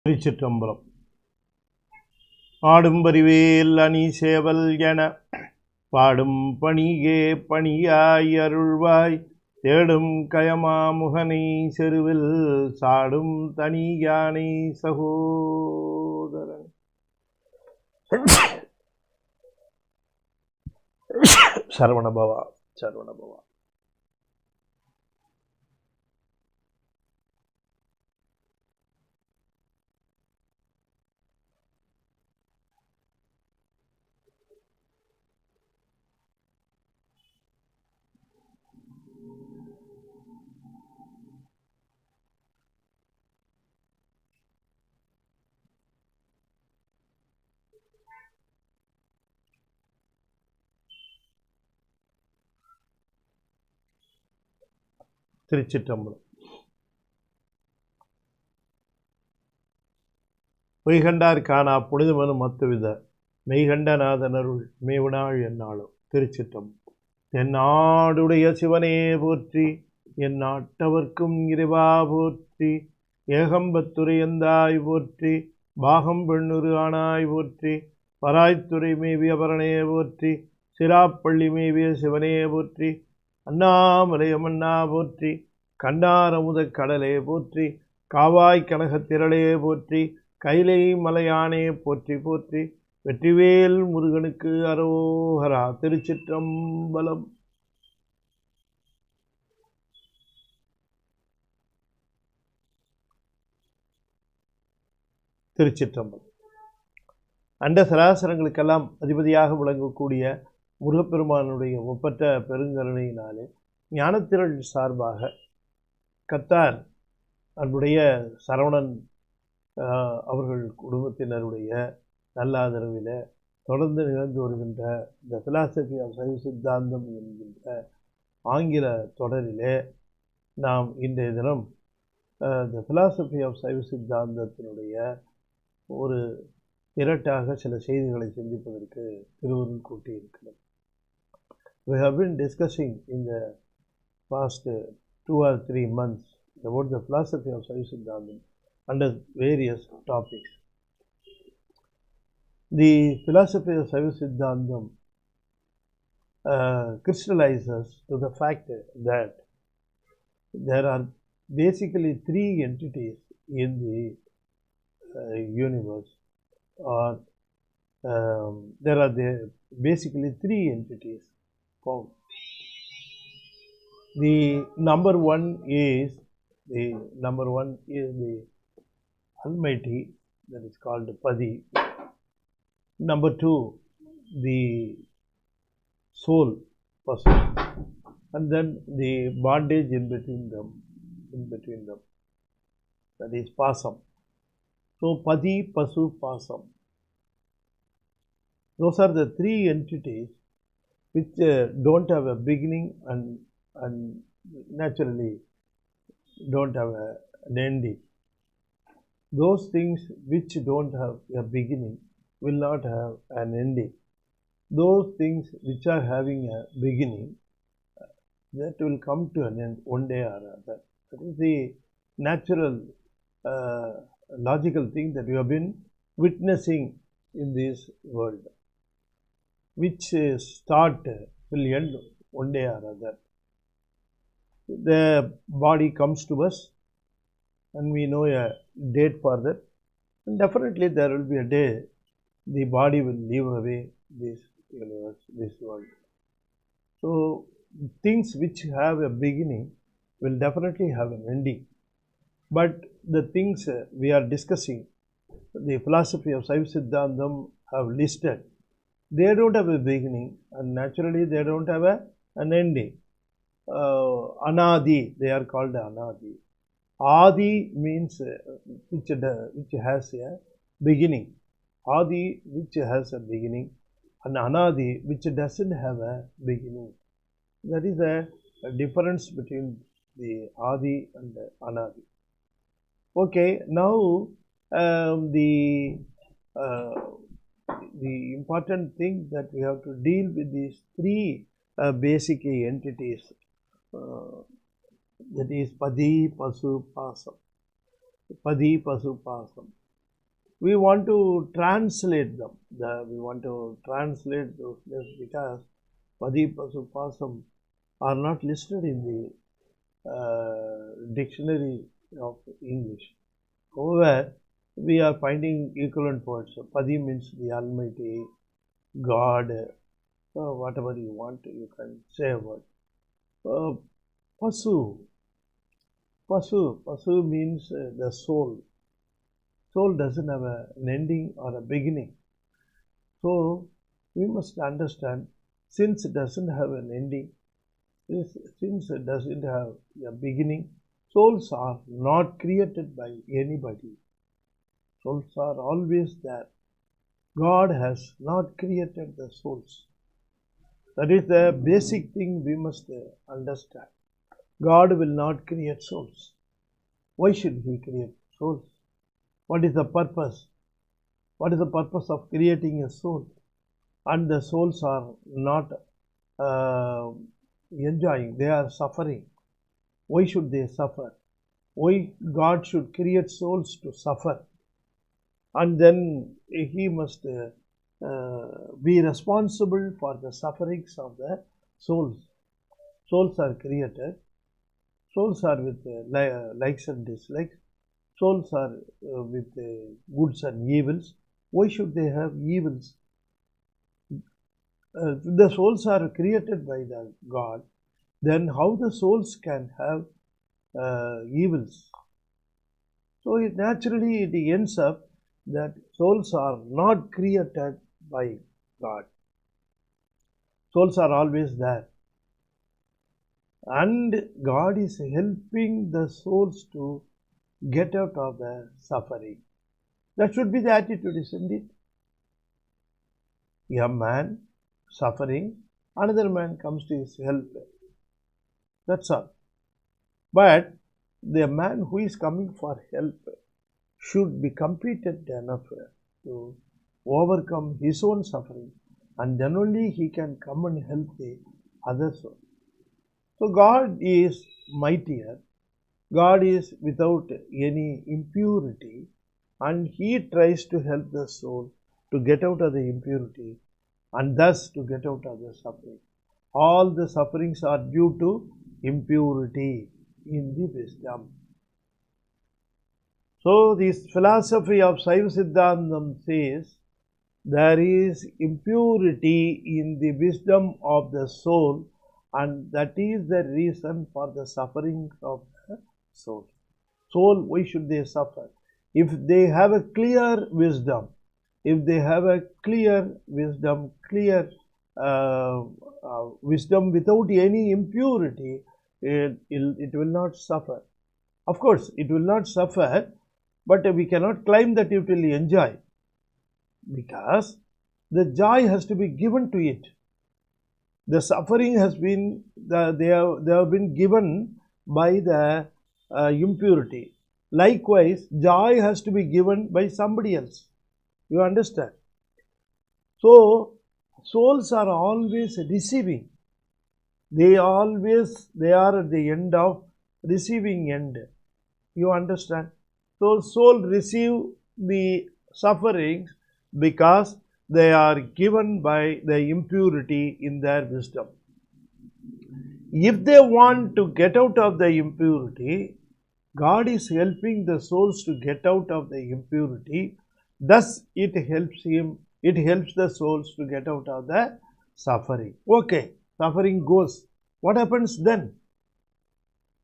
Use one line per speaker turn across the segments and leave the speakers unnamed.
திருச்சிற்றம்பலம். ஆடும் பரிவேல் அணி சேவல் என பாடும் பணியே பணியாய் அருள்வாய் தேடும் கயமா முகனை செருவில் சாடும் தனி யானை சகோதரன். சரவணபவா சரவணபவா. திருச்சிற்றம்பலம். பொய்கண்டார் காணா புனிதமனு மத்துவித மெய்கண்டநாதனருள் மேவுநாள் என்னாலும். திருச்சிற்றம்பலம். தென்னாடுடைய சிவனே போற்றி, என் நாட்டவர்க்கும் இறைவா போற்றி, ஏகம்பத்துரையந்தாய் போற்றி, பாகம் பெண்ணுரு ஆனாய் போற்றி, பராய்த்துறை மேவிய பரணே போற்றி, சிராப்பள்ளி மேவிய சிவனே போற்றி, அண்ணாமலையமன்னா போற்றி, கண்டாரமுத கடலே போற்றி, காவாய் கனகத்திரளே போற்றி, கைலை மலையானே போற்றி போற்றி, வெற்றிவேல் முருகனுக்கு அரோகரா. திருச்சிற்றம்பலம். திருச்சிற்றம்பலம். அண்ட சராசரங்களுக்கெல்லாம் அதிபதியாக விளங்கக்கூடிய முருகப்பெருமானுடைய ஒப்பற்ற பெருங்கருணையினாலே ஞானத்திரள் சார்பாக கத்தார் அன்புடைய சரவணன் அவர்கள் குடும்பத்தினருடைய நல்ல ஆதரவில் தொடர்ந்து நிகழ்ந்து வருகின்ற இந்த பிலாசபி ஆஃப் சைவ சித்தாந்தம் என்கின்ற ஆங்கில தொடரிலே நாம் இன்றைய தினம் இந்த பிலாசபி ஆஃப் சைவ சித்தாந்தத்தினுடைய ஒரு திரட்டாக சில செய்திகளை சிந்திப்பதற்கு திருவருள் கூட்டியிருக்கிறது. We have been discussing in the past 2 or 3 months about the philosophy of Saiva Sidhdhantham under various topics. The philosophy of Saiva Sidhdhantham crystallizes to the fact that there are basically 3 entities in the universe, or there are basically 3 entities found. The number one is the Almighty, that is called Padi. Number 2, the soul, Pasu, and then the bondage in between them, that is Pasam. So Padi, Pasu, Pasam. Those are the 3 entities which don't have a beginning and naturally don't have an ending. Those things which don't have a beginning will not have an ending. Those things which are having a beginning, that will come to an end one day or other. That is the natural logical thing that we have been witnessing in this world, which start will end one day or other. The body comes to us and we know a date for that, and definitely there will be a day the body will leave away this universe, this world. So things which have a beginning will definitely have an ending, but the things we are discussing, the philosophy of Saiva Sidhdhantham have listed, they don't have a beginning and naturally they don't have an ending. Anadi, they are called Anadi. Adi means which has a beginning. Adi, which has a beginning, and Anadi, which doesn't have a beginning. That is a difference between the Adi and the Anadi. Okay, now the important thing that we have to deal with these 3 basic entities, that is Padi, Pasu, Pasam. Padi, Pasu, Pasam. we want to translate them. We want to translate those lists because Padi, Pasu, Pasam are not listed in the dictionary of English. However, we are finding equivalent words. Padi means the Almighty, God, whatever you want, you can say a word. Pasu means the soul. Soul doesn't have an ending or a beginning. So, we must understand, since it doesn't have an ending, since it doesn't have a beginning, souls are not created by anybody. Souls are always there. God has not created the souls. That is the basic thing we must understand. God will not create souls. Why should He create souls? What is the purpose? What is the purpose of creating a soul? And the souls are not enjoying, they are suffering. Why should they suffer? Why God should create souls to suffer? And then He must be responsible for the sufferings of the souls. Souls are created. Souls are with likes and dislikes. Souls are with goods and evils. Why should they have evils? The souls are created by the God. Then how the souls can have evils? So naturally it ends up that souls are not created by God. Souls are always there. And God is helping the souls to get out of the suffering. That should be the attitude, isn't it? A man suffering, another man comes to his help. That's all. But the man who is coming for help should be competent enough to overcome his own suffering, and then only he can come and help the other soul. So God is mightier. God is without any impurity, and He tries to help the soul to get out of the impurity and thus to get out of the suffering. All the sufferings are due to impurity in the wisdom. So this philosophy of Saiva Sidhdhantham says there is impurity in the wisdom of the soul, and that is the reason for the suffering of the soul. Soul, why should they suffer? If they have a clear wisdom, if they have a clear wisdom, wisdom without any impurity, it will not suffer. Of course, it will not suffer, but we cannot claim that it will enjoy, because the joy has to be given to it. The suffering has been, they have been given by the impurity. Likewise, joy has to be given by somebody else. You understand? So, souls are always receiving. They are at the end of receiving end. You understand? So, soul receive the sufferings because they are given by the impurity in their wisdom. If they want to get out of the impurity, God is helping the souls to get out of the impurity. Thus, it helps the souls to get out of the suffering. Okay, suffering goes. What happens then?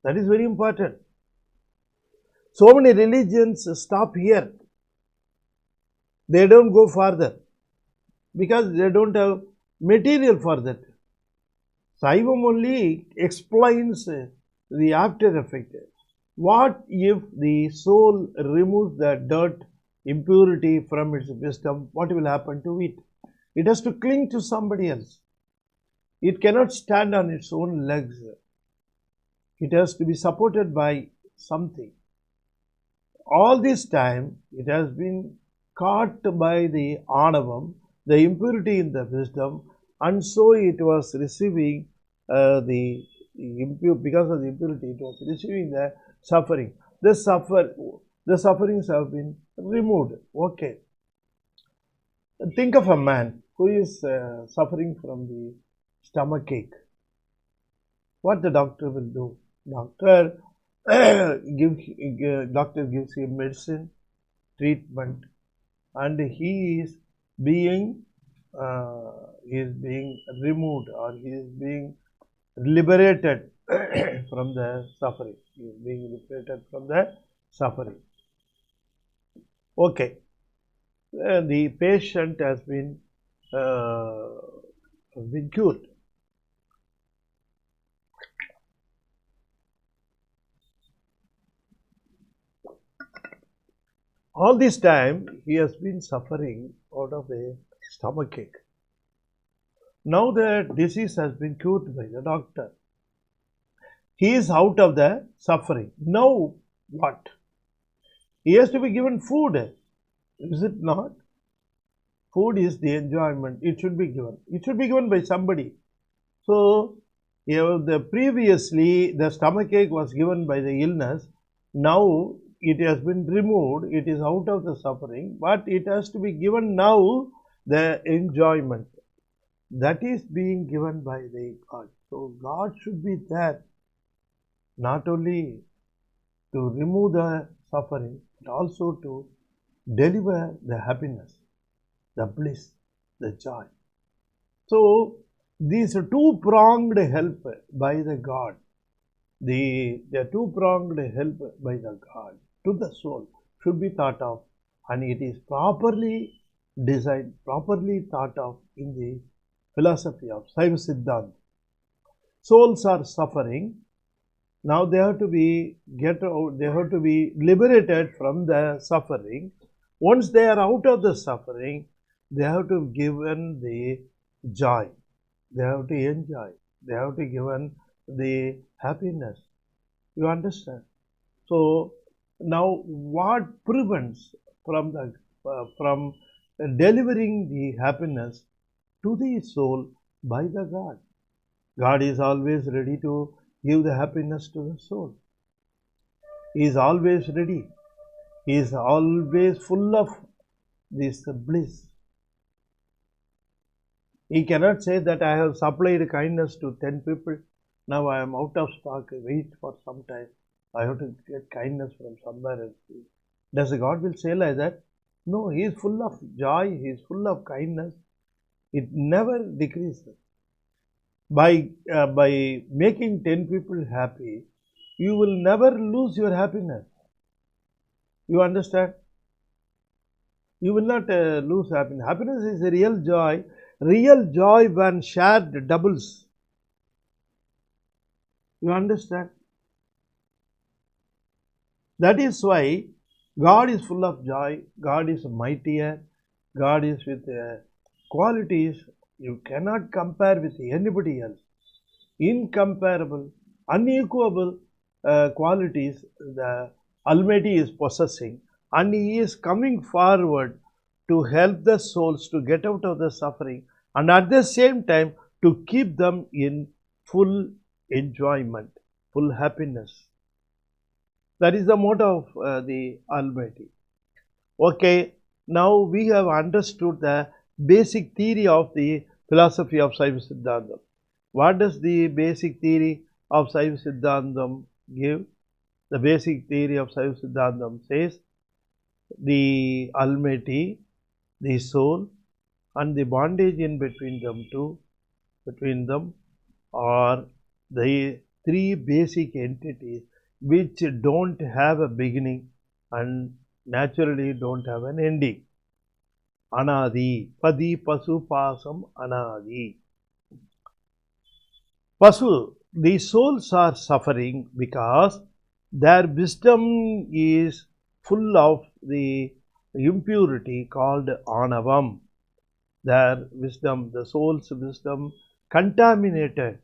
That is very important. So many religions stop here. They don't go further because they don't have material for that. Saivam only explains the after effect. What if the soul removes the dirt, impurity from its wisdom? What will happen to it? It has to cling to somebody else. It cannot stand on its own legs. It has to be supported by something. All this time, it has been caught by the anavam, the impurity in the wisdom, and so it was receiving because of the impurity, it was receiving the suffering. the sufferings have been removed. Okay. Think of a man who is suffering from the stomach ache. What the doctor will do? Doctor doctor gives him medicine, treatment, and he is being removed, or he is being liberated from the suffering. He is being liberated from the suffering. Okay, the patient has been cured. All this time he has been suffering out of a stomachache. Now the disease has been cured by the doctor. He is out of the suffering. Now what? He has to be given food. Is it not? Food is the enjoyment. It should be given. It should be given by somebody. So, previously the stomachache was given by the illness. Now it has been removed. It is out of the suffering. But it has to be given now the enjoyment. That is being given by the God. So God should be there, not only to remove the suffering, but also to deliver the happiness, the bliss, the joy. So these two-pronged help by the God, the two-pronged help by the God to the soul should be thought of, and it is properly designed, properly thought of in the philosophy of Saiva Sidhdhantham. Souls are suffering. Now they have to be liberated from the suffering. Once they are out of the suffering, they have to be given the joy. They have to enjoy. They have to be given the happiness. You understand? So now, what prevents from delivering the happiness to the soul by the God? God is always ready to give the happiness to the soul. He is always ready. He is always full of this bliss. He cannot say that I have supplied kindness to 10 people. Now I am out of stock. Wait for some time. I have to get kindness from somewhere else. Does God will say like that? No, He is full of joy. He is full of kindness. It never decreases. By making 10 people happy, you will never lose your happiness. You understand? You will not lose happiness. Happiness is a real joy. Real joy when shared doubles. You understand? That is why God is full of joy. God is mightier. God is with qualities you cannot compare with anybody else. Incomparable, unequal qualities the Almighty is possessing, and He is coming forward to help the souls to get out of the suffering, and at the same time to keep them in full enjoyment, full happiness. That is the motto of the Almighty. Okay, now we have understood the basic theory of the philosophy of Saiva Sidhdhantham. What does the basic theory of Saiva Sidhdhantham give? The basic theory of Saiva Sidhdhantham says the Almighty, the soul, and the bondage in between them are the three basic entities which don't have a beginning and naturally don't have an ending. Anadi, Padi, Pasu, Pasam, Anadi. Pasu, the souls are suffering because their wisdom is full of the impurity called Anavam. Their wisdom, the soul's wisdom, contaminated.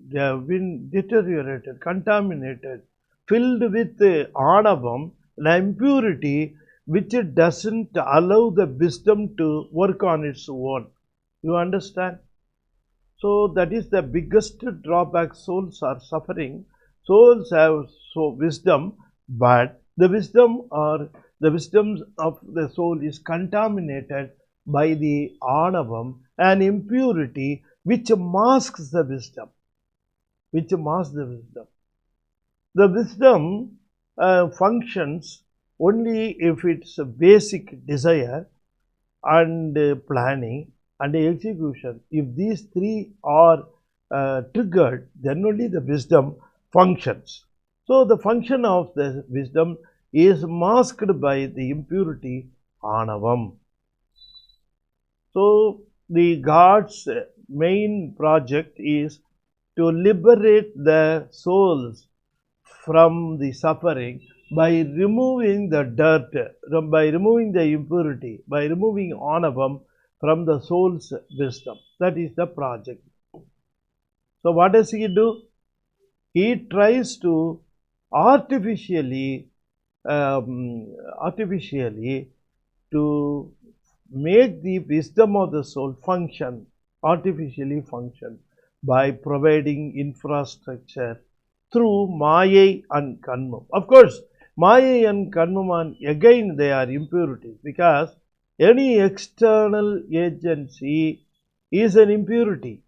They have been deteriorated, contaminated, filled with Anavam, the impurity which doesn't allow the wisdom to work on its own. You understand? So that is the biggest drawback. Souls are suffering. Souls have wisdom, but The wisdom of the soul is contaminated by the anavam, an impurity which masks the wisdom. Which masks the wisdom. The wisdom functions only if it's a basic desire and planning and execution. If these three are triggered, then only the wisdom functions. So the function of the wisdom is masked by the impurity anavam. So the God's main project is to liberate the souls from the suffering by removing the dirt, by removing the impurity, by removing anavam from the soul's wisdom. That is the project. So what does he do? He tries to artificially to make the wisdom of the soul function, artificially function, by providing infrastructure through Maya and Kanmam. Of course, Maya and Kanmam, again they are impurities, because any external agency is an impurity.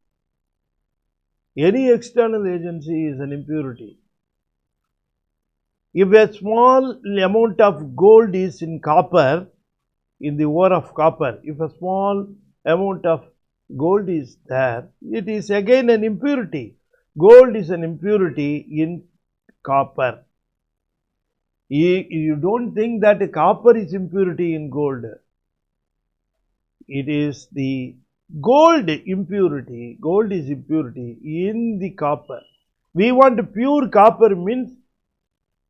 Any external agency is an impurity. If a small amount of gold is in copper, in the ore of copper, if a small amount of gold is there, it is again an impurity. Gold is an impurity in copper. You don't think that copper is impurity in gold. It is the gold impurity. Gold is impurity in the copper. We want pure copper, means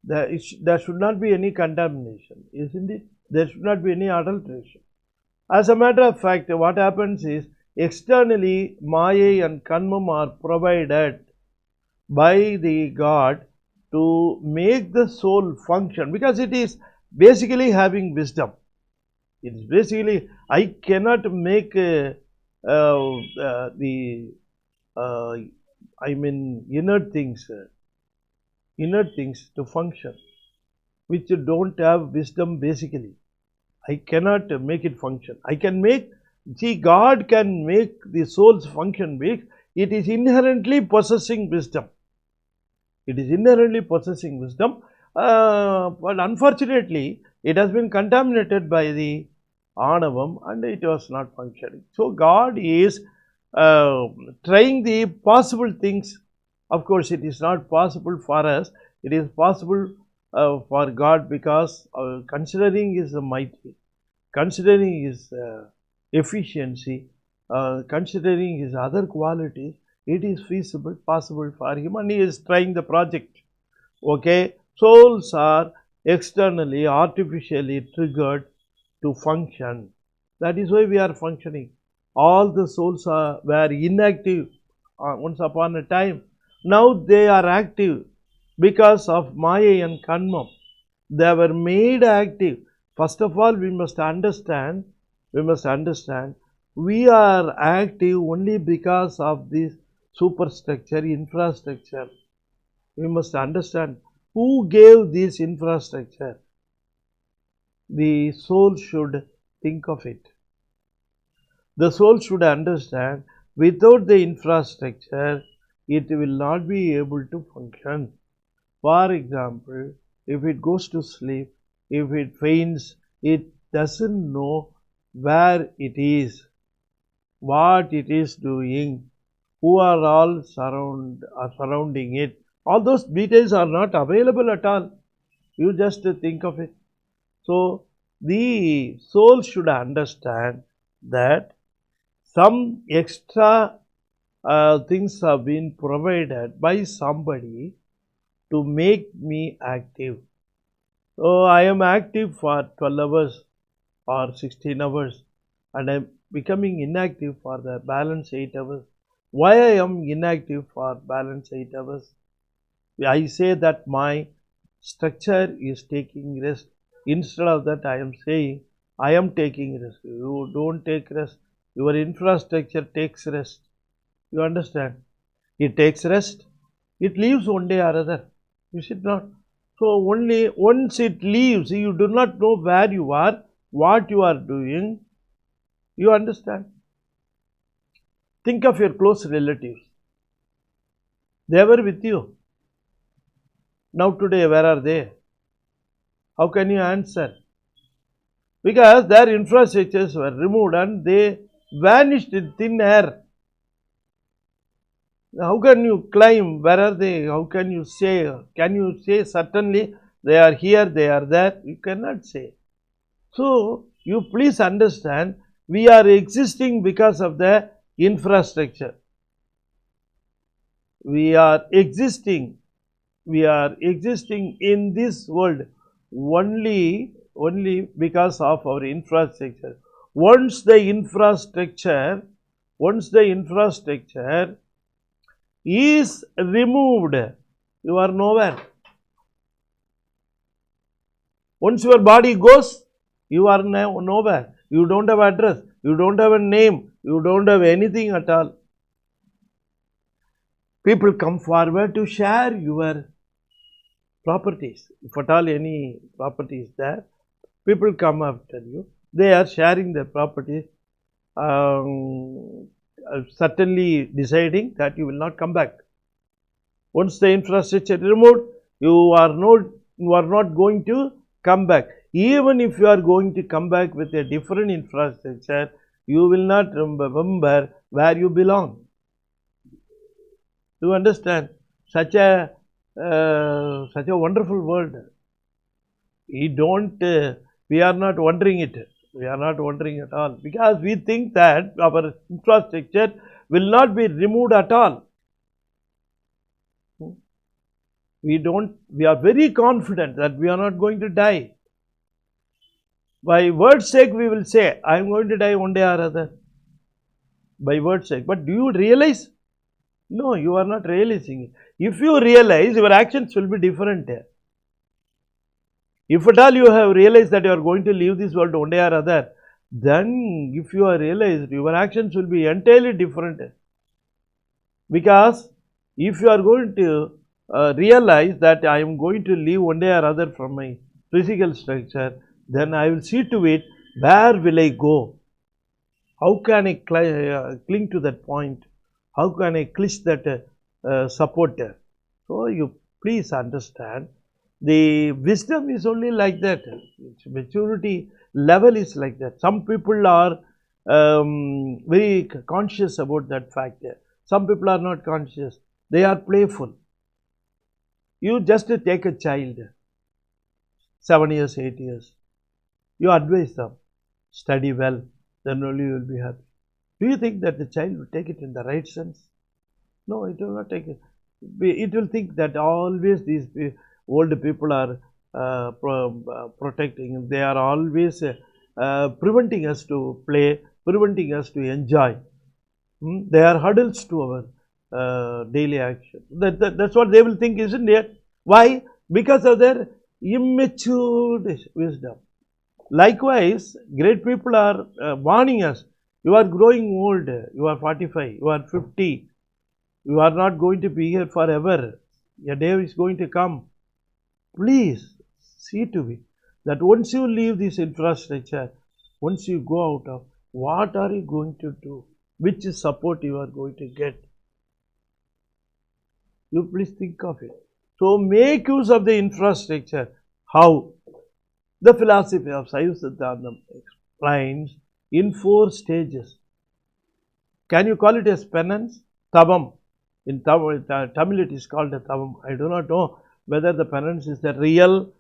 there should not be any contamination, isn't it? There should not be any adulteration. As a matter of fact, what happens is, externally Maya and Kanmam are provided by the God to make the soul function, because it is basically having wisdom. It is basically, I cannot make inert things to function, which don't have wisdom basically. I cannot make it function. I can make, see, God can make the soul's function big. It is inherently possessing wisdom. It is inherently possessing wisdom, but unfortunately, it has been contaminated by the anavam and it was not functioning. So God is trying the possible things. Of course, it is not possible for us. It is possible for God, because considering His mighty, considering His efficiency, considering His other qualities, it is feasible, possible for Him, and He is trying the project. Okay, souls are externally, artificially triggered to function. That is why we are functioning. All the souls were inactive once upon a time. Now they are active because of Maya and Kanmam. They were made active. First of all, we must understand, we are active only because of this superstructure, infrastructure. We must understand who gave this infrastructure. The soul should think of it. The soul should understand, without the infrastructure, it will not be able to function. For example, if it goes to sleep, if it faints, it doesn't know where it is, what it is doing, who are all surrounding it. All those details are not available at all. You just think of it. So, the soul should understand that some extra things have been provided by somebody to make me active. So, I am active for 12 hours or 16 hours and I am becoming inactive for the balance 8 hours. Why I am inactive for balance 8 hours? I say that my structure is taking rest. Instead of that, I am saying I am taking rest. You don't take rest. Your infrastructure takes rest. You understand? It takes rest. It leaves one day or other. Is it not? So only once it leaves, you do not know where you are, what you are doing. You understand? Think of your close relatives. They were with you. Now today, where are they? How can you answer? Because their infrastructures were removed and they vanished in thin air. How can you climb? Where are they? How can you say? Can you say certainly they are here, they are there? You cannot say. So, you please understand, we are existing because of the infrastructure. We are existing in this world only because of our infrastructure. Once the infrastructure is removed, you are nowhere. Once your body goes, you are nowhere. You don't have address, you don't have a name, you don't have anything at all. People come forward to share your properties. If at all any property is there, people come after you. They are sharing their properties, certainly deciding that you will not come back. Once the infrastructure is removed, you are not going to come back. Even if you are going to come back with a different infrastructure, you will not remember where you belong. You understand? Such a wonderful world. We are not wondering it. We are not wondering at all, because we think that our infrastructure will not be removed at all. We are very confident that we are not going to die. By word's sake, we will say, I am going to die one day or other. By word's sake. But do you realize? No, you are not realizing it. If you realize, your actions will be different. If at all you have realized that you are going to leave this world one day or other, then if you are realized, your actions will be entirely different. Because if you are going to realize that I am going to leave one day or other from my physical structure, then I will see to it, where will I go? How can I cling to that point? How can I clutch that support? So you please understand, the wisdom is only like that. Maturity level is like that. Some people are very conscious about that fact. Some people are not conscious. They are playful. You just take a child, 7 years, 8 years. You advise them, study well, then only you will be happy. Do you think that the child will take it in the right sense? No, it will not take it. It will think that always these old people are protecting. They are always preventing us to play, preventing us to enjoy. They are hurdles to our daily action. That's what they will think, isn't it? Why? Because of their immature wisdom. Likewise, great people are warning us. You are growing old. You are 45. You are 50. You are not going to be here forever. A day is going to come. Please see to it that once you leave this infrastructure, once you go out of, what are you going to do? Which support you are going to get? You please think of it. So make use of the infrastructure. How? The philosophy of Saiva Sidhdhantham explains in 4 stages. Can you call it as penance? Tavam. In Tamil it is called a tavam. I do not know whether the penance is the real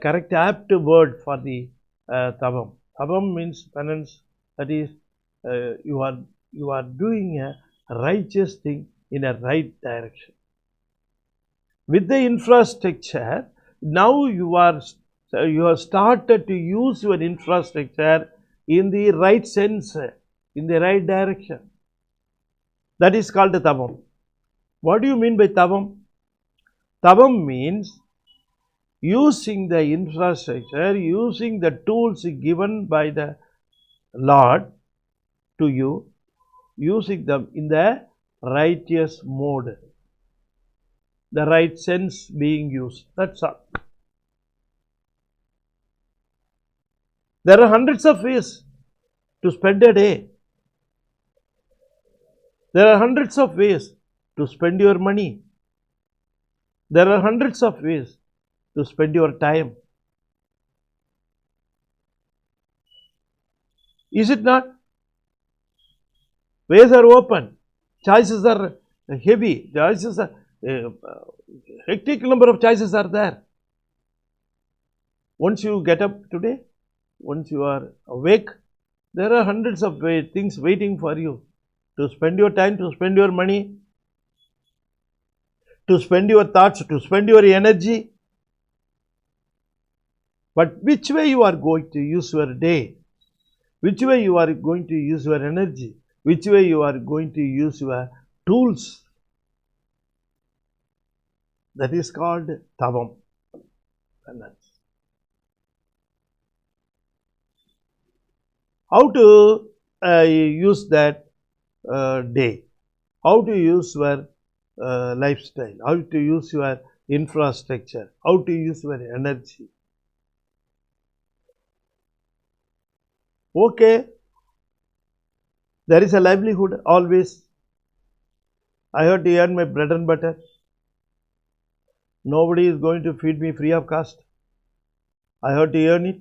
correct apt word for the tavam. Tavam means penance, that is you are doing a righteous thing in a right direction. With the infrastructure, now you have started to use your infrastructure in the right sense, in the right direction. That is called a tavam. What do you mean by tavam? Tavam means using the infrastructure, using the tools given by the Lord to you, using them in the righteous mode. The right sense being used. That's all. There are hundreds of ways to spend a day. There are hundreds of ways to spend your money. There are hundreds of ways to spend your time. Is it not? Ways are open. Choices are heavy. Choices are hectic number of choices are there. Once you get up today, once you are awake, there are hundreds of things waiting for you to spend your time, to spend your money, to spend your thoughts, to spend your energy. But which way you are going to use your day? Which way you are going to use your energy? Which way you are going to use your tools? That is called tavam. How to use that day? How to use your lifestyle? How to use your infrastructure? How to use your energy? Okay, there is a livelihood always. I have to earn my bread and butter. Nobody is going to feed me free of cost. I have to earn it.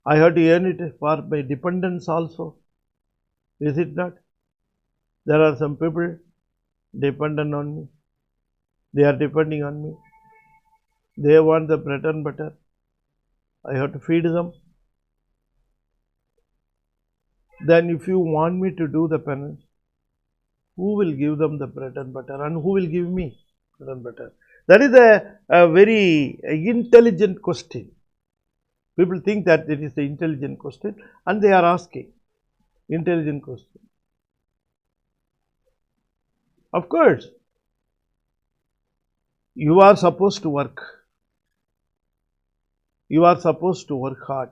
I have to earn it for my dependents also. Is it not? There are some people dependent on me. They are depending on me. They want the bread and butter. I have to feed them. Then if you want me to do the penance, who will give them the bread and butter, and who will give me bread and butter? That is a very intelligent question. People think that it is the intelligent question, and they are asking intelligent question. Of course, you are supposed to work. You are supposed to work hard.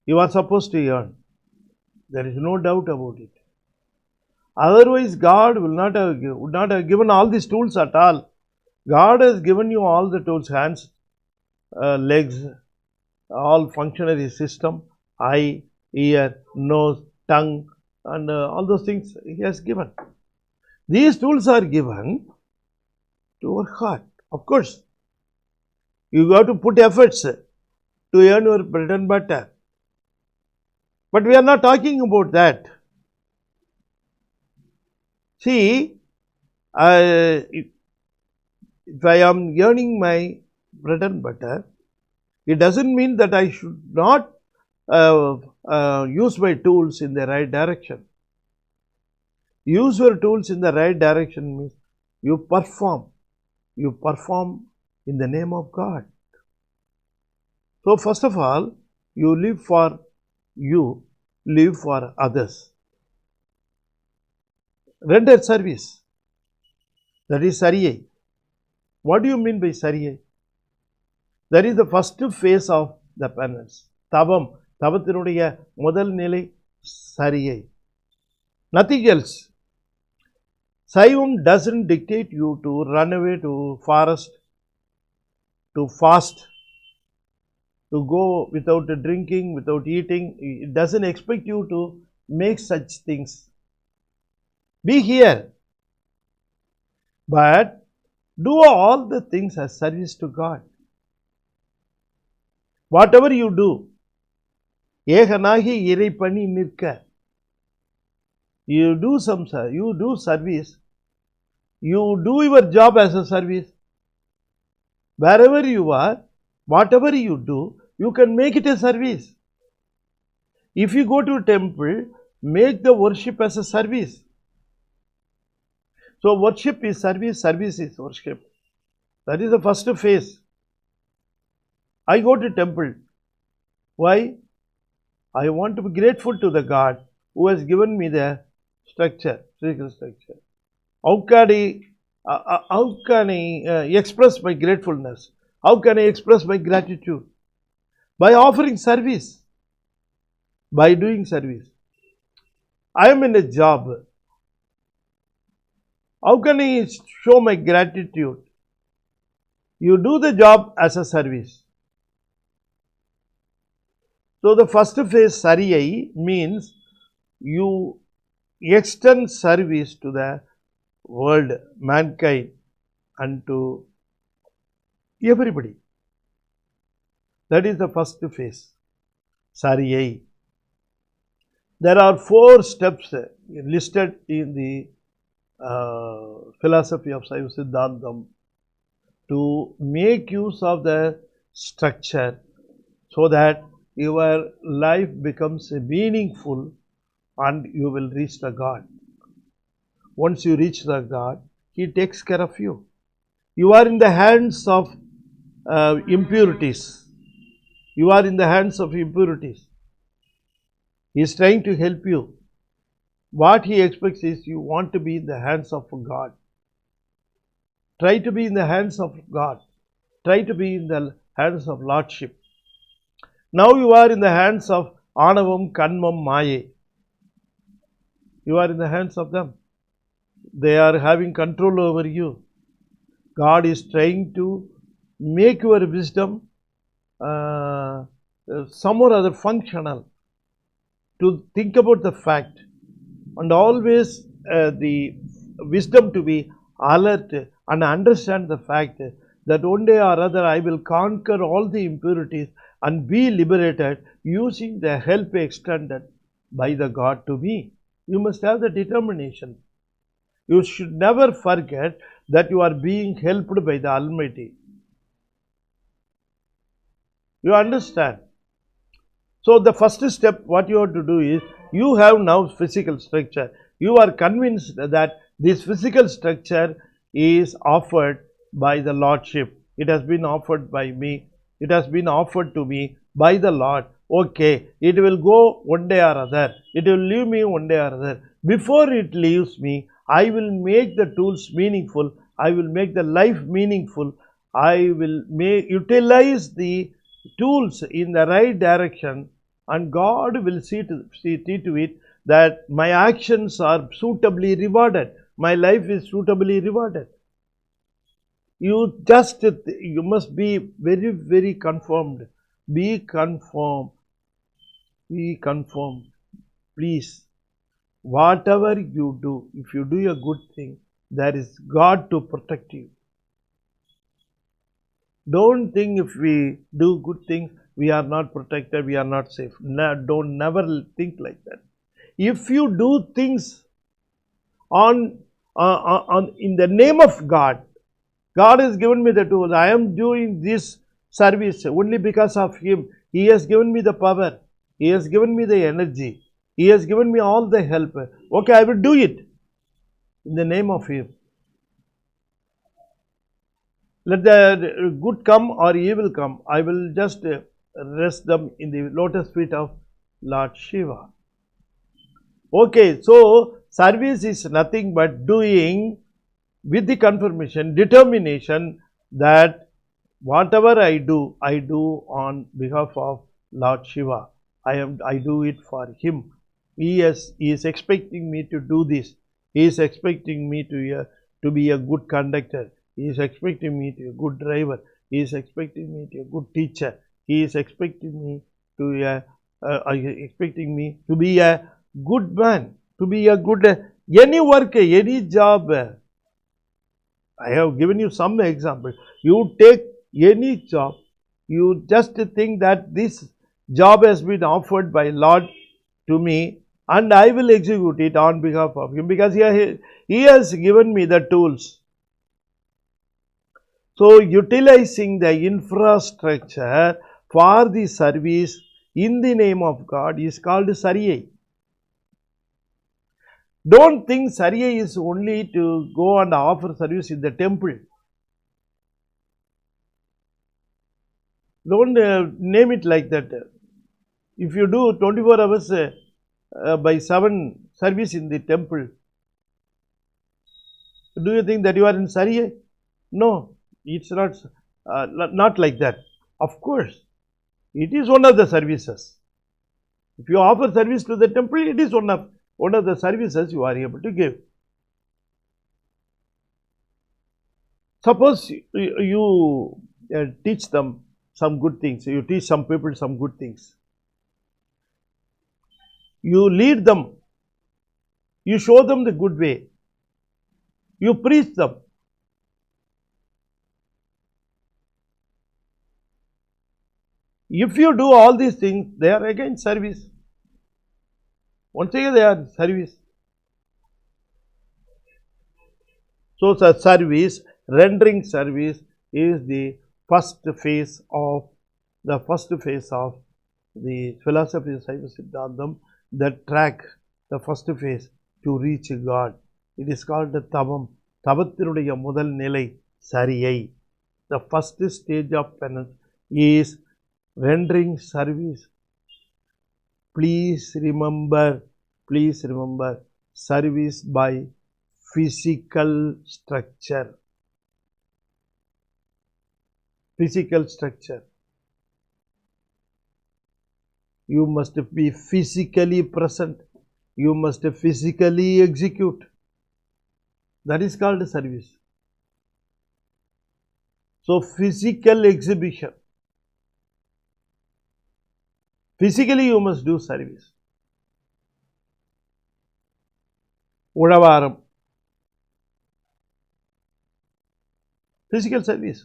You are supposed to earn. There is no doubt about it. Otherwise, God would not have given all these tools at all. God has given you all the tools: hands, legs, all functionary system, eye, ear, nose, tongue, and all those things He has given. These tools are given to work hard. Of course, you got to put efforts to earn your bread and butter. But we are not talking about that. See, if I am earning my bread and butter, it doesn't mean that I should not use my tools in the right direction. Use your tools in the right direction means you perform. You perform in the name of God. So first of all, you live for you, live for others. Render service. That is Sariyai. What do you mean by Sariyai? That is the first phase of the penance. Tavam. Tavathirudaya முதல் நிலை Sariyai. Nothing else. Saivam doesn't dictate you to run away to forest, to fast, to go without drinking, without eating. It doesn't expect you to make such things. Be here, but do all the things as service to God. Whatever you do, ஏகனாகி இறைப்பணி நிற்க. You do service. You do your job as a service. Wherever you are, whatever you do, you can make it a service. If you go to a temple, make the worship as a service. So worship is service, service is worship. That is the first phase. I go to temple. Why? I want to be grateful to the God who has given me the structure, physical structure. How can I express my gratefulness? How can I express my gratitude? By offering service, by doing service. I am in a job. How can I show my gratitude? You do the job as a service. So the first phase, Sariyai, means you extend service to the world, mankind, and to everybody. That is the first phase, Sariyai. There are 4 steps listed in the philosophy of Saiva Sidhdhantham to make use of the structure so that your life becomes meaningful and you will reach the God. Once you reach the God, He takes care of you. You are in the hands of impurities. You are in the hands of impurities. He is trying to help you. What He expects is you want to be in the hands of God. Try to be in the hands of God. Try to be in the hands of Lordship. Now you are in the hands of Anavam, Kanmam, Maya. You are in the hands of them. They are having control over you. God is trying to make your wisdom some or other functional. To think about the fact and always the wisdom to be alert and understand the fact that one day or other I will conquer all the impurities and be liberated using the help extended by the God to me. You must have the determination. You should never forget that you are being helped by the Almighty. You understand? So the first step, what you have to do is, you have now physical structure. You are convinced that this physical structure is offered by the Lordship. It has been offered by me. It has been offered to me by the Lord. Okay, it will go one day or other. It will leave me one day or other. Before it leaves me, I will make the tools meaningful. I will make the life meaningful. I will utilize the tools in the right direction, and God will see to it that my actions are suitably rewarded. My life is suitably rewarded. You must be very, very conformed. Be conformed. Be conformed. Please. Whatever you do, if you do a good thing, there is God to protect you. Don't think if we do good things, we are not protected, we are not safe. No, don't never think like that. If you do things in the name of God, God has given me the tools. I am doing this service only because of Him. He has given me the power. He has given me the energy. He has given me all the help. Okay, I will do it in the name of Him. Let the good come or evil come, I will just rest them in the lotus feet of Lord Shiva. Okay, so service is nothing but doing with the confirmation, determination that whatever I do on behalf of Lord Shiva. I do it for Him. He is expecting me to do this. He is expecting me to be a good conductor. He is expecting me to be a good driver. He is expecting me to be a good teacher. He is expecting me to be a good man, to be a good any work, any job. I have given you some examples. You take any job, you just think that this job has been offered by Lord to me and I will execute it on behalf of Him because He has given me the tools. So, utilizing the infrastructure for the service in the name of God is called Sariyai. Don't think Sariyai is only to go and offer service in the temple. Don't name it like that. If you do 24 hours by 7 service in the temple, do you think that you are in Sariyai? No, it's not like that. Of course, it is one of the services. If you offer service to the temple, it is one of the services you are able to give. Suppose you teach them some good things. You teach some people some good things. You lead them. You show them the good way. You preach them. If you do all these things, they are again service. Once again, they are service. So, service, rendering service is the first phase of the philosophy of Saiva Sidhdhantham, that track, the first phase to reach God. It is called the Tavam. Tavathinuடைய முதல் நிலை சரியை. The first stage of penance is rendering service. Please remember, service by physical structure. Physical structure. You must be physically present. You must physically execute. That is called service. So, physical exhibition. Physically you must do service. Udavaram. Physical service.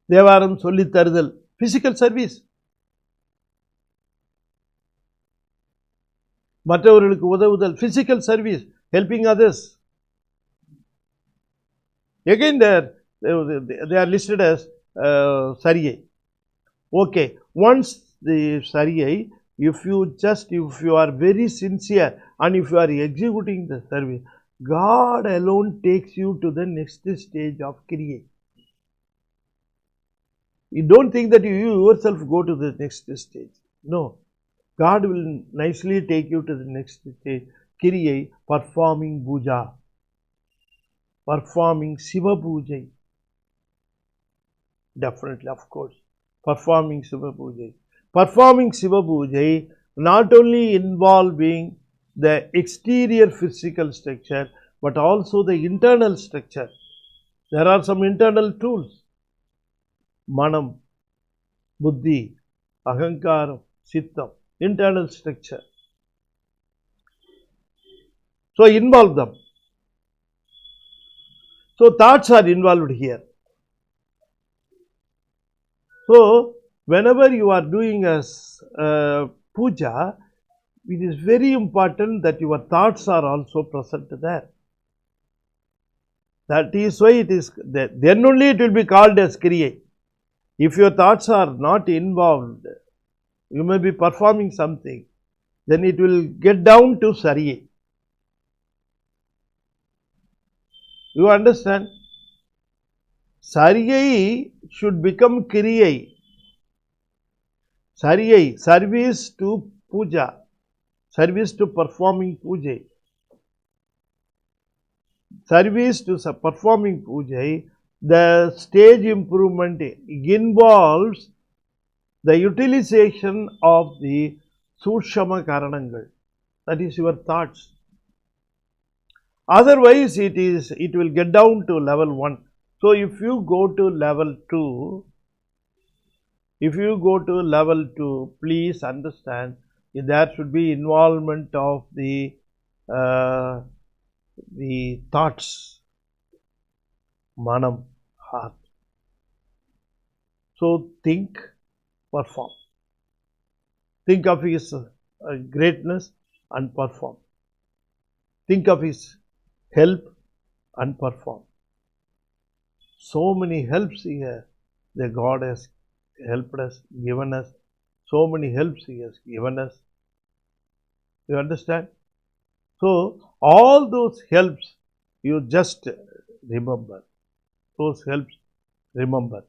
Devaram Solitardal. Physical service. மற்றவர்களுக்கு உதவுதல். Physical service. Helping others. Again they are listed as Sariyai. Okay. Once the Sariyai, if you are very sincere and if you are executing the service, God alone takes you to the next stage of Kriya. You don't think that you yourself go to the next stage. No. God will nicely take you to the next stage. Kriya, performing puja. Performing Siva Puja. Definitely, of course. Performing Siva Puja. Performing Siva Puja not only involving the exterior physical structure, but also the internal structure. There are some internal tools. Manam, Buddhi, Ahankaram, Sittam. Internal structure. So, involve them. So, thoughts are involved here. So, whenever you are doing a puja, it is very important that your thoughts are also present there. That is why it is, then only it will be called as Kriya. If your thoughts are not involved, you may be performing something, then it will get down to Sariyai. You understand? Sariyai should become Kriyai. Sariyai, service to puja, service to performing puja. Service to performing puja, the stage improvement involves the utilization of the Sushama Karanangal, that is your thoughts. Otherwise, it will get down to level 1. So, if you go to level 2, please understand there should be involvement of the thoughts, manam, heart. So, think, perform. Think of his greatness and perform. Think of his help and perform. So many helps here that God has helped us, given us. So many helps He has given us. You understand? So, all those helps you just remember. Those helps, remember.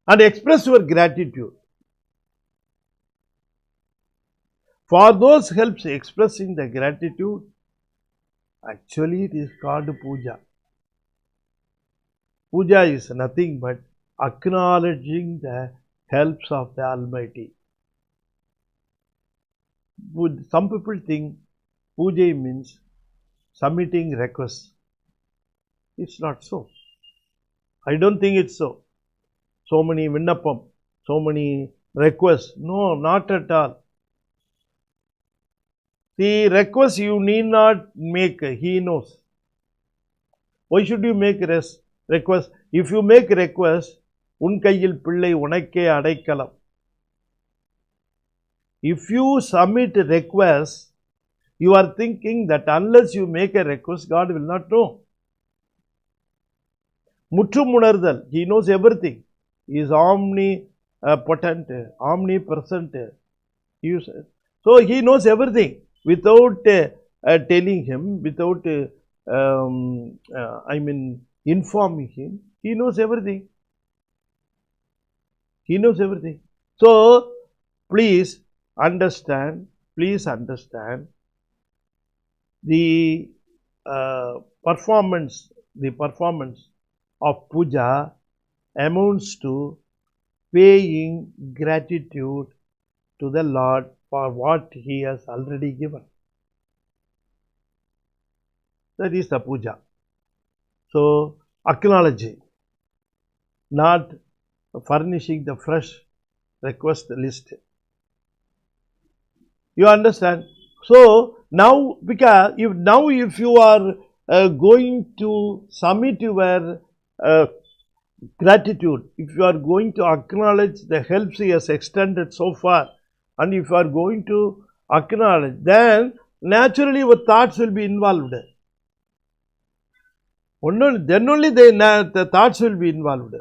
And express your gratitude. For those helps, expressing the gratitude, actually it is called puja. Puja is nothing but acknowledging the helps of the Almighty. Some people think puja means submitting requests. It's not so. I don't think it's so. So many vinnapam, so many request. No, not at all. The request you need not make, he knows. Why should you make request? If you make request, உன் கையில் பிள்ளை உனக்கே அடைக்கலம். If you submit request, you are thinking that unless you make a request, God will not know. முற்றும் உணர்தல், he knows everything. He is omnipotent, omnipresent. So he knows everything without telling him, without informing him. He knows everything. He knows everything. So please understand the performance of puja amounts to paying gratitude to the Lord for what he has already given. That is the puja. So acknowledging, not furnishing the fresh request list. You understand? So now, because if you are going to submit your gratitude, if you are going to acknowledge the helps he has extended so far, and if you are going to acknowledge, then naturally your thoughts will be involved. Then only the thoughts will be involved.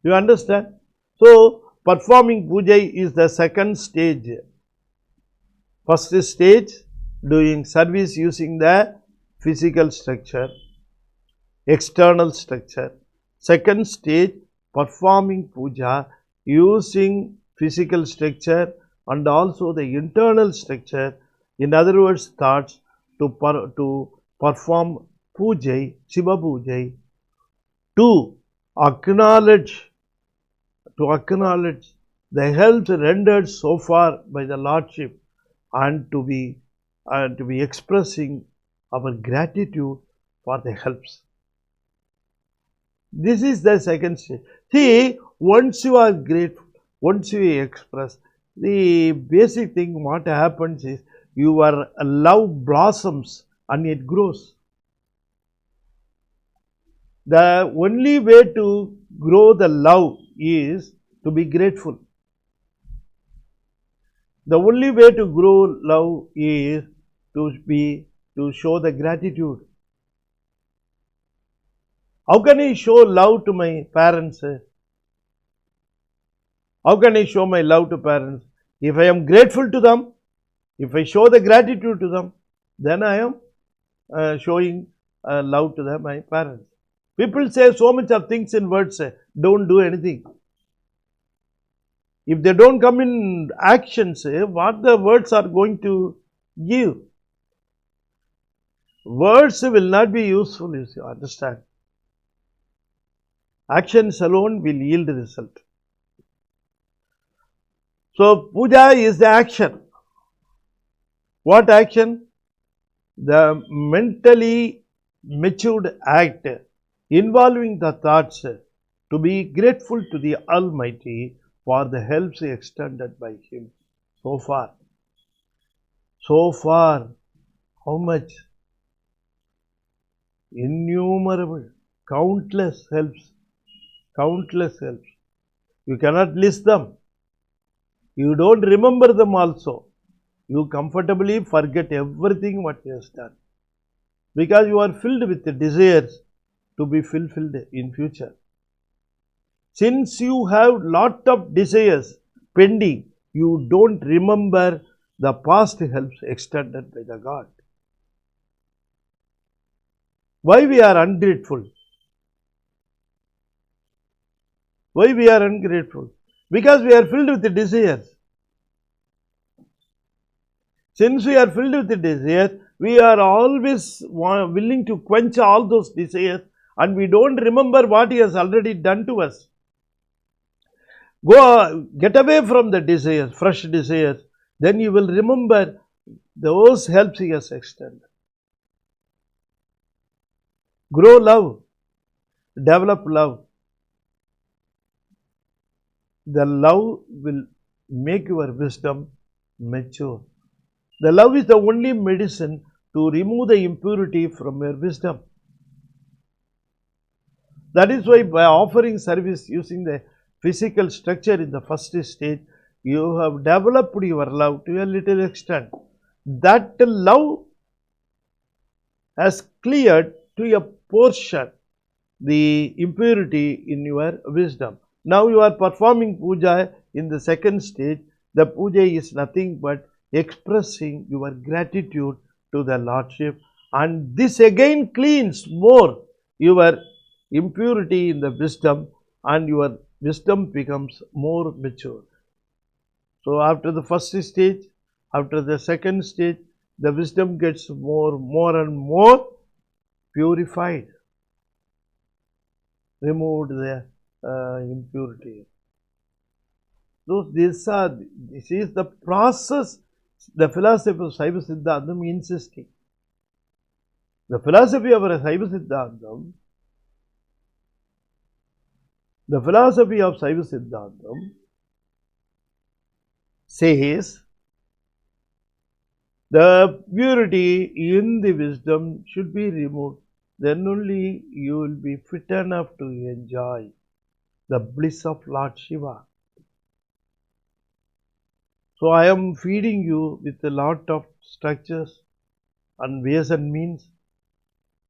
You understand? So performing puja is the second stage. First stage, doing service using the physical structure, external structure. Second stage, performing puja using physical structure and also the internal structure. In other words, thoughts to perform puja, Shiva puja, to acknowledge the help rendered so far by the Lordship, and to be expressing our gratitude for the helps. This is the second stage. See, once you are grateful, once you express, the basic thing what happens is your love blossoms and it grows. The only way to grow the love is to be grateful. The only way to grow love is to show the gratitude. How can I show love to my parents? How can I show my love to parents? If I am grateful to them, if I show the gratitude to them, then I am showing love to my parents. People say so much of things in words, don't do anything. If they don't come in actions, what the words are going to give? Words will not be useful, you understand. Actions alone will yield result. So puja is the action. What action? The mentally matured act involving the thoughts to be grateful to the Almighty for the helps extended by Him so far. So far, how much? Innumerable, countless helps. Countless helps. You cannot list them. You don't remember them also. You comfortably forget everything what He has done. Because you are filled with the desires to be fulfilled in future. Since you have lot of desires pending, you don't remember the past helps extended by the God. Why we are ungrateful? Why we are ungrateful? Because we are filled with the desires. Since we are filled with the desires, we are always willing to quench all those desires, and we don't remember what He has already done to us. Go, get away from the desires, fresh desires, then you will remember those helps He has extended. Grow love, develop love. The love will make your wisdom mature. The love is the only medicine to remove the impurity from your wisdom. That is why by offering service using the physical structure in the first stage, you have developed your love to a little extent. That love has cleared to a portion the impurity in your wisdom. Now you are performing puja in the second stage. The puja is nothing but expressing your gratitude to the Lordship, and this again cleans more your impurity in the wisdom, and your wisdom becomes more mature. So after the first stage, after the second stage, the wisdom gets more and more purified, removed the impurity. So this is the process the philosophy of Saiva Sidhdhantham insisting. The philosophy of Saiva Sidhdhantham says the purity in the wisdom should be removed. Then only you will be fit enough to enjoy the bliss of Lord Shiva. So I am feeding you with a lot of structures and ways and means.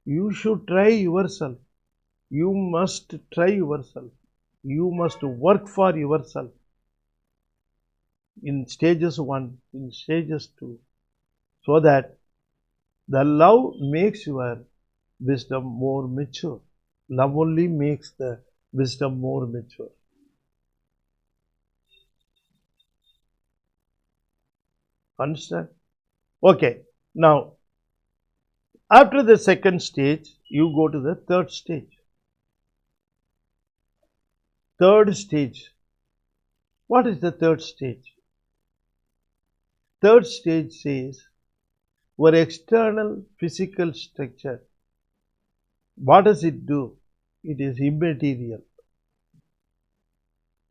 You should try yourself. You must try yourself. You must work for yourself in stages 1, in stages 2, so that the love makes your wisdom more mature. Love only makes the wisdom more mature. Understand? Okay. Now, after the second stage, you go to the third stage. Third stage. What is the third stage? Third stage says your external physical structure. What does it do? It is immaterial.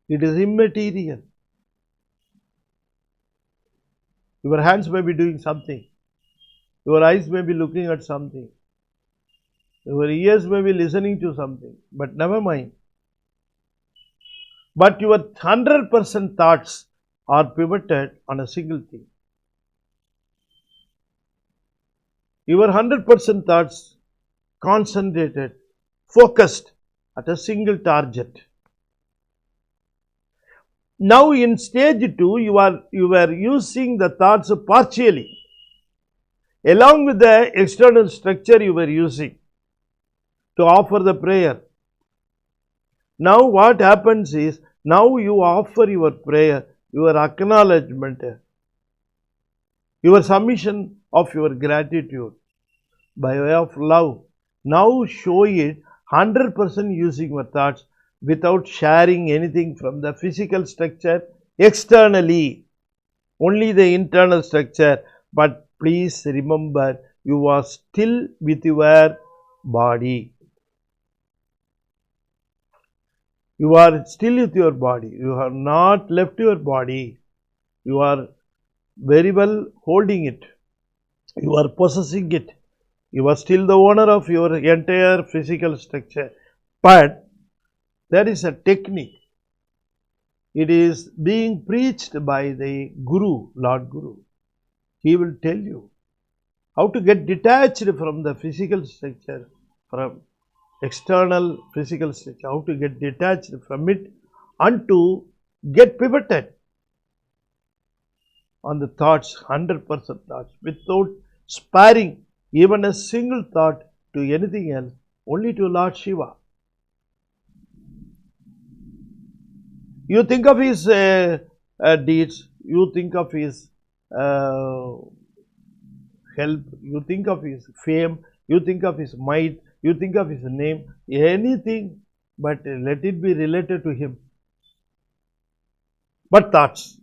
It is immaterial. Your hands may be doing something. Your eyes may be looking at something. Your ears may be listening to something. But never mind. But your 100% thoughts are pivoted on a single thing. Your 100% thoughts concentrated, focused at a single target. Now in stage 2, you are using the thoughts partially, along with the external structure you were using to offer the prayer. Now what happens is, now you offer your prayer, your acknowledgement, your submission of your gratitude by way of love. Now show it 100% using your thoughts without sharing anything from the physical structure externally, only the internal structure. But please remember, you are still with your body. You are still with your body. You have not left your body. You are very well holding it. You are possessing it. You are still the owner of your entire physical structure. But there is a technique. It is being preached by the Guru, Lord Guru. He will tell you how to get detached from the physical structure, from external physical structure, how to get detached from it and to get pivoted on the thoughts, 100% thoughts, without sparing even a single thought to anything else, only to Lord Shiva. You think of his deeds, you think of his help, you think of his fame, you think of his might, you think of his name, anything, but let it be related to him. But thoughts,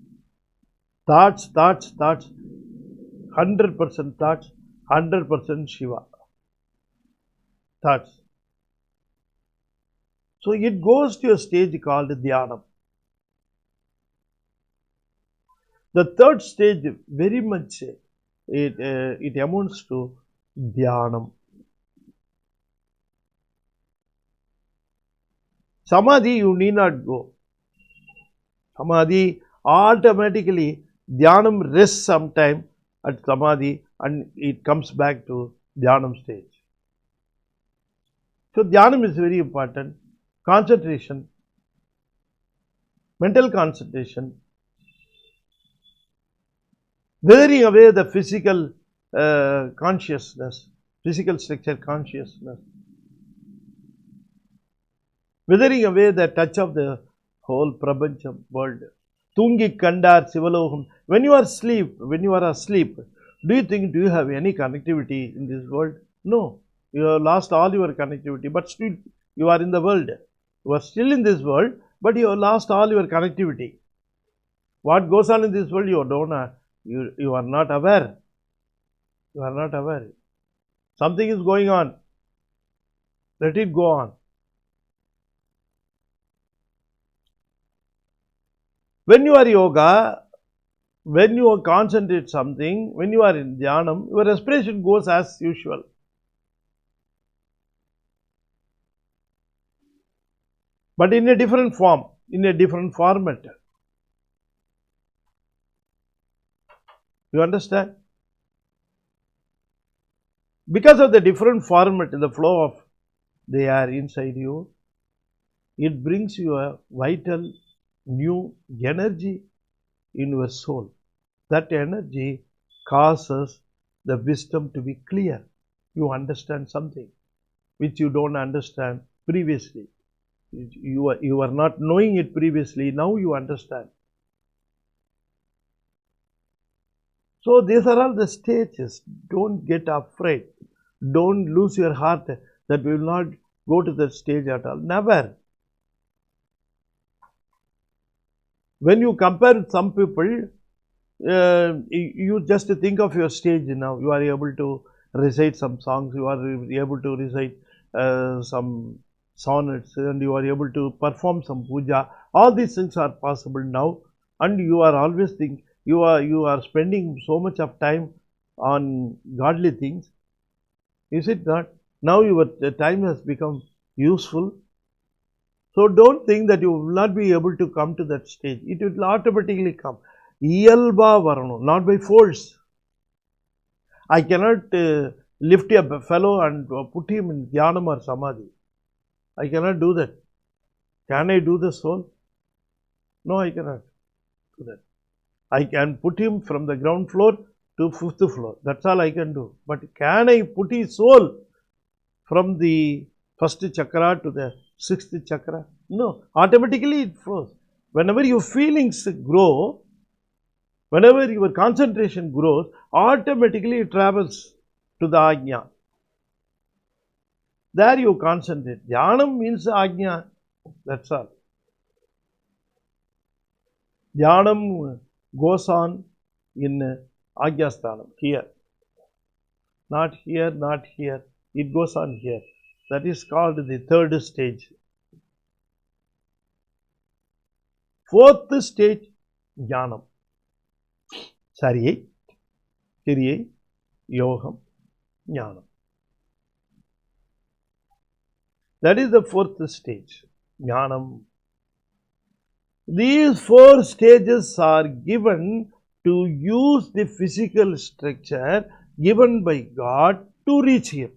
100% thoughts, 100% Shiva. Thoughts. So it goes to a stage called Dhyanam. The third stage very much it amounts to dhyanam. Samadhi you need not go. Samadhi automatically, dhyanam rests sometime at samadhi and it comes back to dhyanam stage. So dhyanam is very important. Concentration, mental concentration, wearing away the physical consciousness, physical structure consciousness, weathering away the touch of the whole prapancham world. Tungi kandar sivalogam. When you are asleep, do you have any connectivity in this world? No. You have lost all your connectivity, but still you are in the world. You are still in this world, but you have lost all your connectivity. What goes on in this world, you are not aware. You are not aware. Something is going on. Let it go on. When you are yoga, when you concentrate something, when you are in dhyanam, your respiration goes as usual. But in a different form, in a different format. You understand? Because of the different format, the flow of the air inside you, it brings you a vital new energy in your soul. That energy causes the wisdom to be clear. You understand something which you don't understand previously. You are not knowing it previously, now you understand. So these are all the stages. Don't get afraid. Don't lose your heart that we will not go to that stage at all. Never. When you compare with some people, you just think of your stage now. You are able to recite some songs, you are able to recite some sonnets, and you are able to perform some puja. All these things are possible now, and you are always thinking, you are spending so much of time on godly things. Is it not? Now your time has become useful. So don't think that you will not be able to come to that stage. It will automatically come. Iyalba varano, not by force. I cannot lift a fellow and put him in dhyanam or samadhi. I cannot do that. Can I do the soul? No, I cannot do that. I can put him from the ground floor to 5th floor. That's all I can do. But can I put his soul from the 1st chakra to the 6th chakra? No. Automatically it flows. Whenever your feelings grow, whenever your concentration grows, automatically it travels to the Ayya. There you concentrate. Dhyanam means Ayya. That's all. Dhyanam goes on in Ajnasthanam, here. Not here, not here. It goes on here. That is called the third stage. Fourth stage, Jnanam. Sariyai, Kiriyai, Yogam, Jnanam. That is the fourth stage, Jnanam. These 4 stages are given to use the physical structure given by God to reach Him.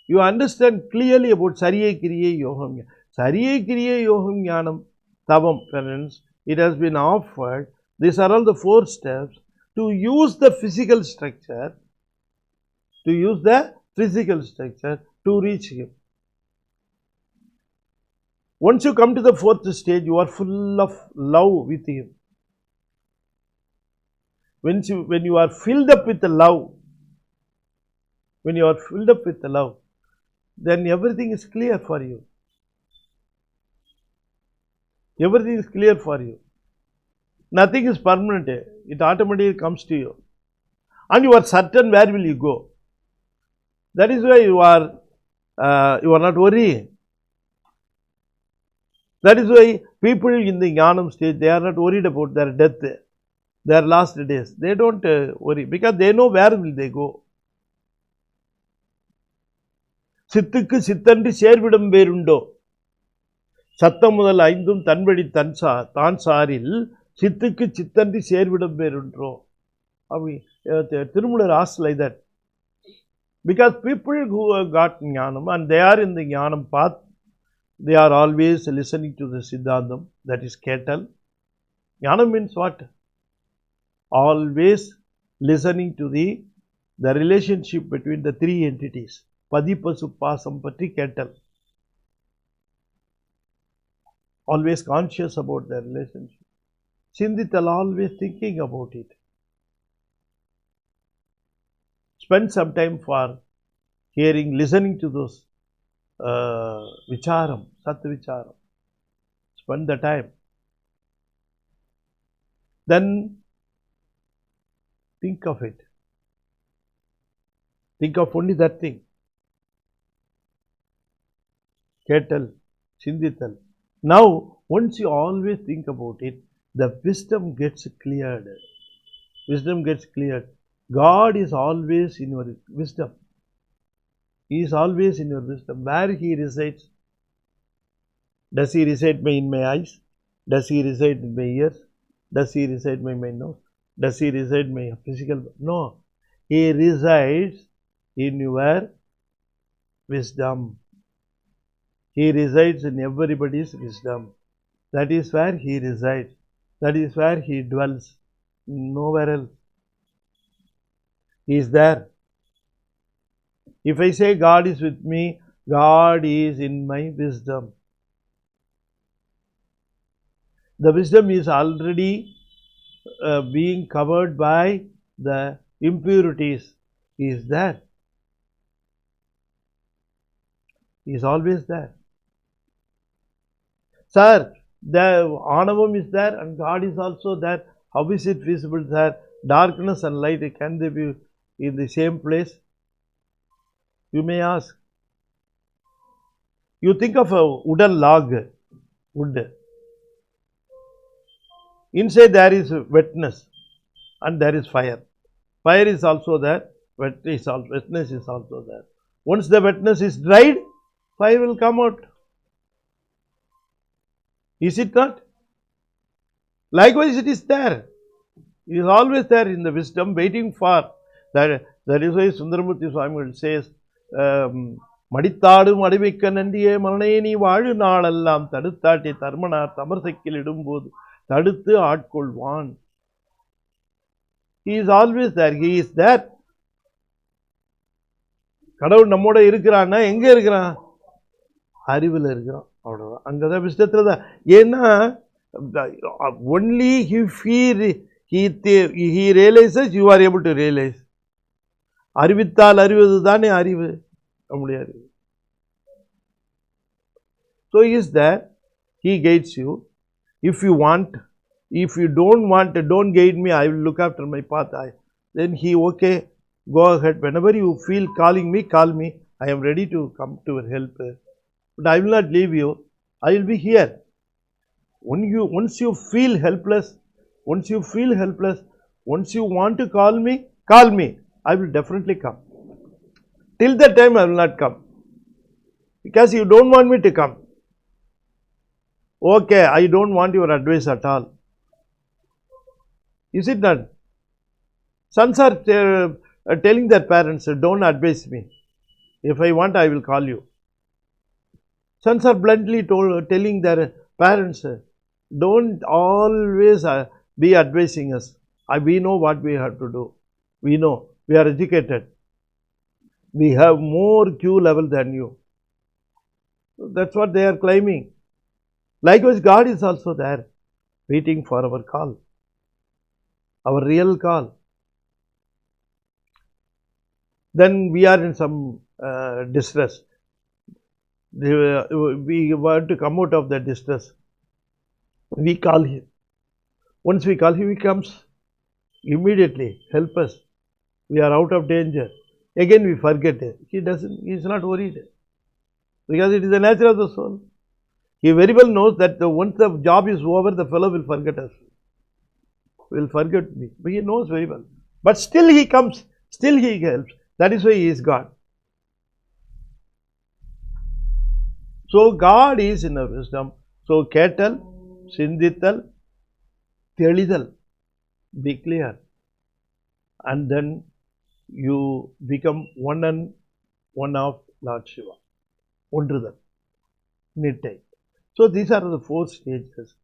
You understand clearly about Sariyai, Kiriyai, Yogam. Sariyai, Kiriyai, Yogam, Jnanam, Tavam, parents, it has been offered. These are all the 4 steps to use the physical structure, to reach Him. Once you come to the 4th stage, you are full of love with Him. When you are filled up with the love, then everything is clear for you. Everything is clear for you. Nothing is permanent. It automatically comes to you. And you are certain where will you go. That is why you are not worrying. That is why people in the Jnanam stage, they are not worried about their death, their last days. They don't worry because they know where will they go. சித்துக்கு சித்தன்றி சேர்விடம் வேறுண்டோ, சத்தம் முதல் ஐந்தும் தன்படி தான் சாரில் சித்துக்கு சித்தன்றி சேர்விடம் வேறுன்றோ. Tirumula asks like that. Because people who have got Jnanam and they are in the Jnanam path, they are always listening to the Sidhdhantham, that is Ketal. Jnanam means what? Always listening to the relationship between the three entities. Padipasupasam Pati Ketal. Always conscious about their relationship. Sindhital, always thinking about it. Spend some time for hearing, listening to those Vicharam, Sat Vicharam. Spend the time. Then think of it. Think of only that thing. Ketal, Sindhital. Now, once you always think about it, the wisdom gets cleared. Wisdom gets cleared. God is always in your wisdom. He is always in your wisdom. Where He resides? Does He reside in my eyes? Does He reside in my ears? Does He reside in my nose? Does He reside in my physical? No. He resides in your wisdom. He resides in everybody's wisdom. That is where He resides. That is where He dwells. Nowhere else. He is there. If I say God is with me, God is in my wisdom. The wisdom is already being covered by the impurities. He is there. He is always there. Sir, the Anavam is there and God is also there. How is it visible there? Darkness and light, can they be in the same place? You may ask. You think of a wooden log, wood. Inside there is wetness and there is fire. Fire is also there, wetness is also there. Once the wetness is dried, fire will come out. Is it not? Likewise, it is there. It is always there in the wisdom, waiting for that. That is why Sundaramurti Swami says, மடித்தாடும் அடிமைக்க நன்றியே மரணே நீ வாழு நாளெல்லாம் தடுத்தாட்டி தர்மனார் தமர்சைக்கில் இடும்போது தடுத்து ஆட்கொள்வான். He is always there. He is there. கடவுள் நம்மோட இருக்கிறான்னா எங்க இருக்கிறான்? அறிவில் இருக்கிறான். அவ்வளவுதான். அங்கதான் விஷயத்துல தான். ஏன்னா only if he realizes, you are able to realize. அறிவித்தால் அறிவது தானே அறிவு. நம்முடைய அறிவு. So he is there. He guides you. If you want, if you don't want, don't guide me, I will look after my path. Then he, okay, go ahead. Whenever you feel calling me, call me. I am ready to come to your help. But I will not leave you. I will be here. Once you feel helpless, once you want to call me, call me. I will definitely come. Till that time, I will not come. Because you don't want me to come. Okay, I don't want your advice at all. Is it not? Sons are telling their parents, don't advise me. If I want, I will call you. Sons are bluntly telling their parents, don't always be advising us. We know what we have to do. We know. We are educated. We have more Q level than you. That's what they are claiming. Likewise, God is also there, waiting for our call, our real call. Then we are in some distress. We want to come out of that distress. We call Him. Once we call Him, He comes immediately. Help us. We are out of danger. Again we forget it. He is not worried. Because it is the nature of the soul. He very well knows that once the job is over, the fellow will forget us, will forget me. But he knows very well. But still he comes, still he helps. That is why he is God. So God is in our wisdom. So Ketal, Sindithal, Telidal, be clear. And then you become one and one of Lord Shiva. Undrudal, Nittai. So these are the 4 stages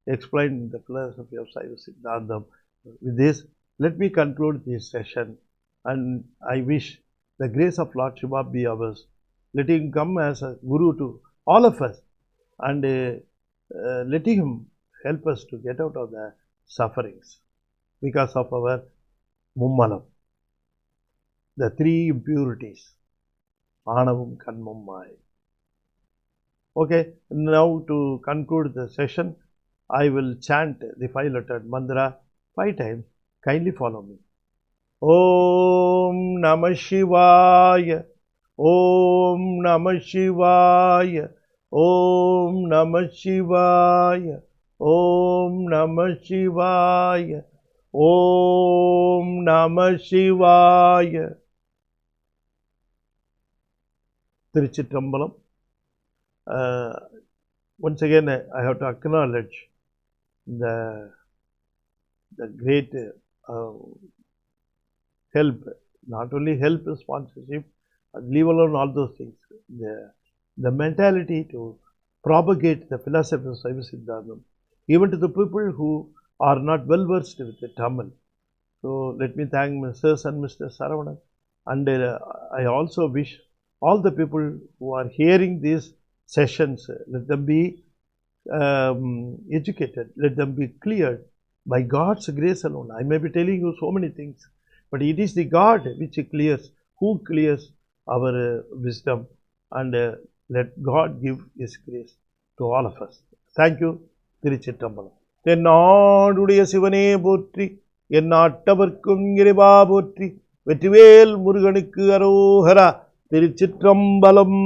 explained in the philosophy of Saiva Sidhdhantham. With this, let me conclude this session, and I wish the grace of Lord Shiva be ours. Let him come as a guru to all of us, and let him help us to get out of the sufferings because of our mummalam, the 3 impurities, Anavam, Kanmam, Maya. Okay, now to conclude the session, I will chant the 5-lettered mantra 5 times. Kindly follow me. Om Namah Shivaya, Om Namah Shivaya, Om Namah Shivaya, Om Namah Shivaya, Om Namah Shivaya. Tiruchitrambalam. Once again, I have to acknowledge the great help, not only help, sponsorship, leave alone all those things. The mentality to propagate the philosophy of Saiva Sidhdhantham, even to the people who are not well versed with the Tamil. So let me thank Mr. and Mr. Saravanan, and I also wish all the people who are hearing these sessions, let them be educated, let them be cleared by God's grace alone. I may be telling you so many things, but it is the God which clears, who clears our wisdom, and let God give His grace to all of us. Thank you. Tiruchitrambalam. தென்னாடுடைய சிவனே போற்றி, எந்நாட்டவர்க்கும் இறைவா போற்றி, வெற்றிவேல் முருகனுக்கு அரோகரா. திருச்சிற்றம்பலம்.